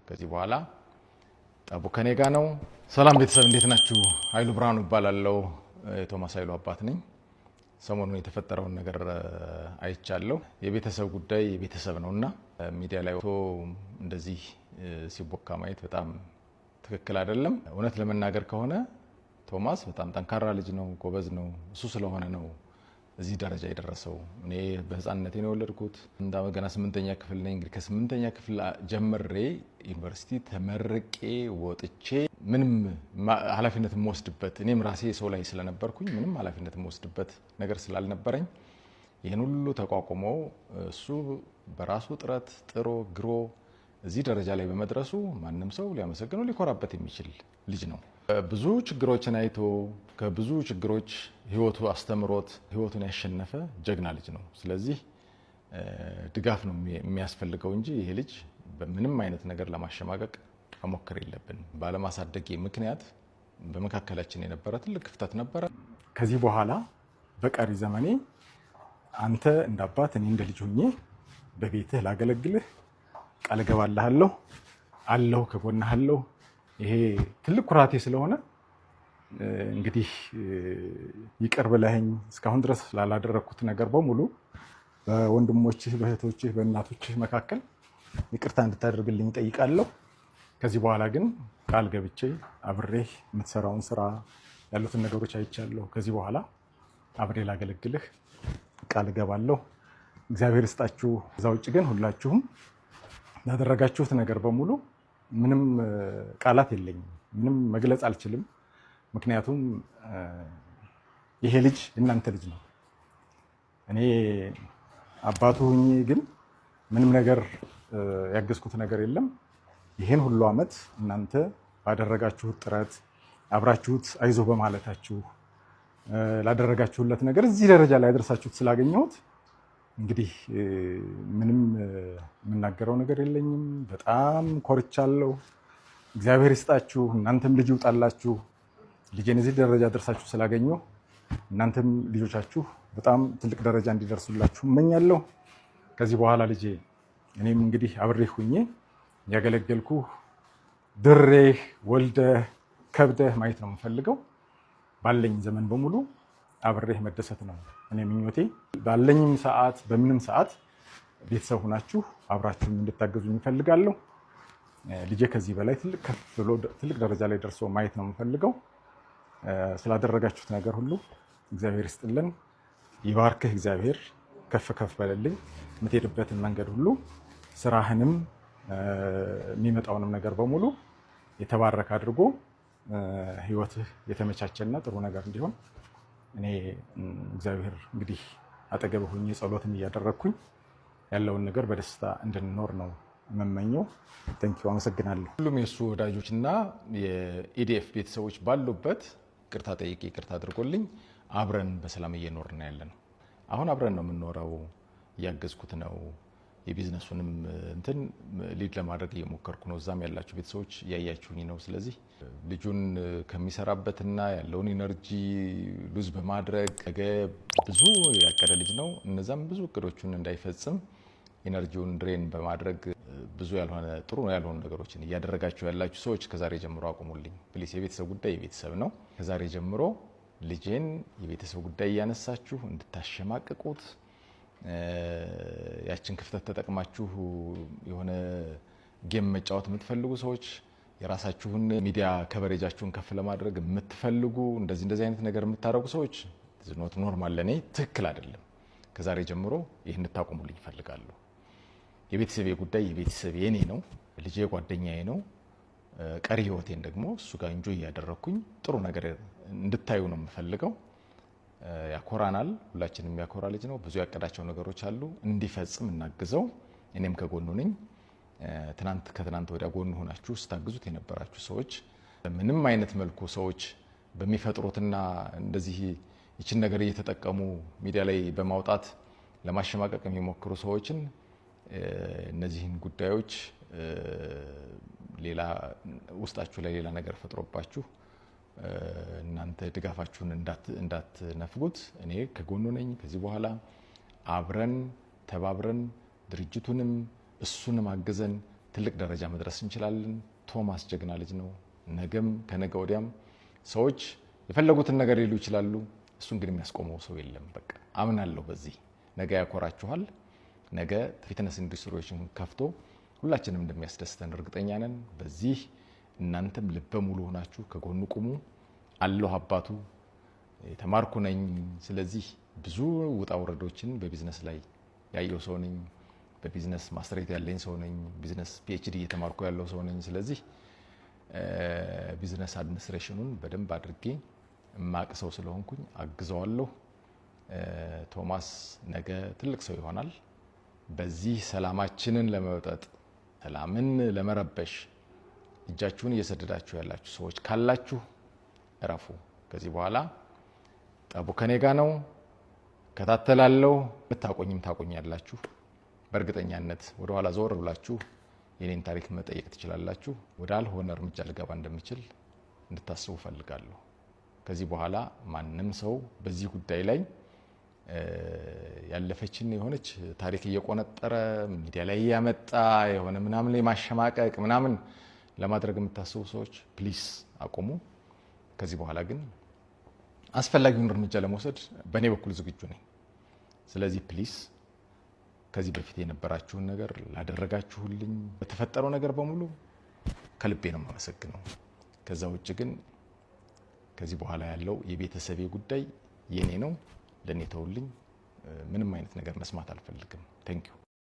ከዚህ በኋላ ጠቡ ከኔ ጋር ነው። ሰላም ቤተሰብ እንዴት ናችሁ? ኃይሉ ብርሃኑ ይባላልው የቶማስ ኃይሉ አባት ነኝ። ሰሞኑን የተፈጠረውን ነገር አይቻለሁ። የቤተሰብ ጉዳይ የቤተሰብ ነውና ሚዲያ ላይ ወጥቶ እንደዚህ ሲቦካ ማየት በጣም ትክክል አይደለም። እውነት ለመናገር ከሆነ ቶማስ በጣም ጠንካራ ልጅ ነው፣ ጎበዝ ነው። እሱ ስለሆነ ነው እዚህ ደረጃ የደረሰው። እኔ በህፃንነቴ ነው የወለድኩት። ገና 8ኛ ክፍል ነኝ። እንግዲህ ከ8ኛ ክፍል ጀምሬ ዩኒቨርሲቲ ተመርቄ ወጥቼ ምንም ኃላፊነት የምወስድበት እኔም ራሴ ሰው ላይ ስለነበርኩኝ ምንም ኃላፊነት የምወስድበት ነገር ስላልነበረኝ ይሄን ሁሉ ተቋቁሞ እሱ በራሱ ጥረት ጥሮ ግሮ እዚህ ደረጃ ላይ በመድረሱ ማንም ሰው ሊያመሰግነው ሊኮራበት የሚችል ልጅ ነው። ብዙ ችግሮችን አይቶ ከብዙ ችግሮች ህይወቱ አስተምሮት ህይወቱን ያሸነፈ ጀግና ልጅ ነው። ስለዚህ ድጋፍ ነው የሚያስፈልገው እንጂ ይሄ ልጅ በምንም አይነት ነገር ለማሸማቀቅ መሞከር የለብን። ባለማሳደጌ ምክንያት በመካከላችን የነበረ ትልቅ ክፍተት ነበረ። ከዚህ በኋላ በቀሪ ዘመኔ አንተ እንደ አባት እኔ እንደ ልጅ ሆኜ በቤትህ ላገለግልህ ቃል ገባልሃለሁ። አለሁ ከጎንህ አለሁ። ይሄ ትልቅ ኩራቴ ስለሆነ እንግዲህ ይቅር ብለኸኝ እስካሁን ድረስ ላላደረኩት ነገር በሙሉ በወንድሞችህ በእህቶችህ በእናቶችህ መካከል ይቅርታ እንድታደርግልኝ ጠይቃለሁ። ከዚህ በኋላ ግን ቃል ገብቼ አብሬህ የምትሰራውን ስራ ያሉትን ነገሮች አይቻለሁ። ከዚህ በኋላ አብሬ ላገለግልህ ቃል ገባለሁ። እግዚአብሔር ይስጣችሁ። እዛ ውጭ ግን ሁላችሁም ያደረጋችሁት ነገር በሙሉ ምንም ቃላት የለኝም፣ ምንም መግለጽ አልችልም። ምክንያቱም ይሄ ልጅ እናንተ ልጅ ነው። እኔ አባቱ ሆኜ ግን ምንም ነገር ያገዝኩት ነገር የለም። ይሄን ሁሉ ዓመት እናንተ ባደረጋችሁት ጥረት አብራችሁት አይዞህ በማለታችሁ ላደረጋችሁለት ነገር እዚህ ደረጃ ላይ ያደርሳችሁት ስላገኘሁት እንግዲህ ምንም የምናገረው ነገር የለኝም። በጣም ኮርቻለሁ። እግዚአብሔር ይስጣችሁ። እናንተም ልጅ ይውጣላችሁ። ልጄን እዚህ ደረጃ ደርሳችሁ ስላገኘሁ እናንተም ልጆቻችሁ በጣም ትልቅ ደረጃ እንዲደርሱላችሁ እመኛለሁ። ከዚህ በኋላ ልጄ እኔም እንግዲህ አብሬህ ሁኜ ያገለገልኩ ድሬህ ወልደህ ከብደህ ማየት ነው የምፈልገው። ባለኝ ዘመን በሙሉ አብሬህ መደሰት ነው እኔ ምኞቴ። ባለኝም ሰዓት በምንም ሰዓት ቤተሰብ ሆናችሁ አብራችሁን እንድታገዙኝ እፈልጋለሁ። ልጄ ከዚህ በላይ ትልቅ ደረጃ ላይ ደርሶ ማየት ነው የምፈልገው። ስላደረጋችሁት ነገር ሁሉ እግዚአብሔር ይስጥልን፣ ይባርክህ። እግዚአብሔር ከፍ ከፍ በለልኝ። የምትሄድበትን መንገድ ሁሉ ስራህንም የሚመጣውንም ነገር በሙሉ የተባረከ አድርጎ ህይወትህ የተመቻቸና ጥሩ ነገር እንዲሆን እኔ እግዚአብሔር እንግዲህ አጠገብ ሆኜ ጸሎትን እያደረግኩኝ ያለውን ነገር በደስታ እንድንኖር ነው የምመኘው። ቴንኪው፣ አመሰግናለሁ። ሁሉም የሱ ወዳጆችና የኢዲኤፍ ቤተሰቦች ባሉበት ቅርታ ጠይቄ ቅርታ አድርጎልኝ አብረን በሰላም እየኖርን ያለን። አሁን አብረን ነው የምንኖረው። እያገዝኩት ነው። የቢዝነሱንም እንትን ሊድ ለማድረግ እየሞከርኩ ነው። እዛም ያላችሁ ቤተሰቦች እያያችሁኝ ነው። ስለዚህ ልጁን ከሚሰራበትና ያለውን ኢነርጂ ሉዝ በማድረግ ነገ ብዙ ያቀደ ልጅ ነው። እነዛም ብዙ እቅዶቹን እንዳይፈጽም ኢነርጂውን ድሬን በማድረግ ብዙ ያልሆነ ጥሩ ያልሆኑ ነገሮችን እያደረጋችሁ ያላችሁ ሰዎች ከዛሬ ጀምሮ አቁሙልኝ ፕሊስ። የቤተሰብ ጉዳይ የቤተሰብ ነው። ከዛሬ ጀምሮ ልጄን የቤተሰብ ጉዳይ እያነሳችሁ እንድታሸማቅቁት ያችን ክፍተት ተጠቅማችሁ የሆነ ጌም መጫወት የምትፈልጉ ሰዎች፣ የራሳችሁን ሚዲያ ከቨሬጃችሁን ከፍ ለማድረግ የምትፈልጉ እንደዚህ አይነት ነገር የምታደርጉ ሰዎች ኖት ኖርማል፣ ለኔ ትክክል አይደለም። ከዛሬ ጀምሮ ይሄን እንድታቆሙልኝ እፈልጋለሁ። የቤተሰብ ጉዳይ የቤተሰብ የኔ ነው። ልጄ ጓደኛዬ ነው። ቀሪ ህይወቴን ደግሞ እሱ ጋር እንጆይ እያደረኩኝ ጥሩ ነገር እንድታዩ ነው የምፈልገው። ያኮራናል። ሁላችንም ያኮራ ልጅ ነው። ብዙ ያቀዳቸው ነገሮች አሉ። እንዲፈጽም እናግዘው። እኔም ከጎኑ ነኝ። ከትናንት ወዲያ ጎኑ ሆናችሁ ስታግዙት የነበራችሁ ሰዎች ምንም አይነት መልኩ ሰዎች በሚፈጥሩትና እንደዚህ ይችን ነገር እየተጠቀሙ ሚዲያ ላይ በማውጣት ለማሸማቀቅ የሚሞክሩ ሰዎችን እነዚህን ጉዳዮች ሌላ ውስጣችሁ ላይ ሌላ ነገር ፈጥሮባችሁ እናንተ ድጋፋችሁን እንዳትነፍጉት እኔ ከጎኑ ነኝ። ከዚህ በኋላ አብረን ተባብረን ድርጅቱንም እሱንም አገዘን ትልቅ ደረጃ መድረስ እንችላለን። ቶማስ ጀግና ልጅ ነው። ነገም ከነገ ወዲያም ሰዎች የፈለጉትን ነገር ሊሉ ይችላሉ። እሱን ግን የሚያስቆመው ሰው የለም። በቃ አምናለሁ በዚህ። ነገ ያኮራችኋል። ነገ ፊትነስ ኢንዱስትሪዎችን ከፍቶ ሁላችንም እንደሚያስደስተን እርግጠኛ ነን። በዚህ እናንተም ልበ ሙሉ ሆናችሁ ከጎኑ ቁሙ። አለሁ አባቱ የተማርኩ ነኝ። ስለዚህ ብዙ ውጣ ውረዶችን በቢዝነስ ላይ ያየው ሰው ነኝ። በቢዝነስ ማስተሬት ያለኝ ሰው ነኝ። ቢዝነስ ፒኤችዲ እየተማርኩ ያለው ሰው ነኝ። ስለዚህ ቢዝነስ አድሚኒስትሬሽኑን በደንብ አድርጌ ማቅ ሰው ስለሆንኩኝ አግዘዋለሁ። ቶማስ ነገ ትልቅ ሰው ይሆናል። በዚህ ሰላማችንን ለመውጠጥ ሰላምን ለመረበሽ እጃችሁን እየሰደዳችሁ ያላችሁ ሰዎች ካላችሁ እረፉ። ከዚህ በኋላ ጠቡ ከኔ ጋር ነው። ከታተላለሁ። ብታቆኝም ታቆኛላችሁ። በእርግጠኛነት ወደ ኋላ ዞር ብላችሁ የኔን ታሪክ መጠየቅ ትችላላችሁ። ወደ አልሆነ እርምጃ ልገባ እንደምችል እንድታስቡ ፈልጋለሁ። ከዚህ በኋላ ማንም ሰው በዚህ ጉዳይ ላይ ያለፈችን የሆነች ታሪክ እየቆነጠረ ሚዲያ ላይ ያመጣ የሆነ ምናምን ላይ ማሸማቀቅ ምናምን ለማድረግ የምታስቡ ሰዎች ፕሊስ አቁሙ። ከዚህ በኋላ ግን አስፈላጊውን እርምጃ ለመውሰድ በእኔ በኩል ዝግጁ ነኝ። ስለዚህ ፕሊስ ከዚህ በፊት የነበራችሁን ነገር ላደረጋችሁልኝ በተፈጠረው ነገር በሙሉ ከልቤ ነው የማመሰግነው። ከዛ ውጭ ግን ከዚህ በኋላ ያለው የቤተሰቤ ጉዳይ የኔ ነው። ለኔ ተውልኝ። ምንም አይነት ነገር መስማት አልፈልግም። ቴንክ ዩ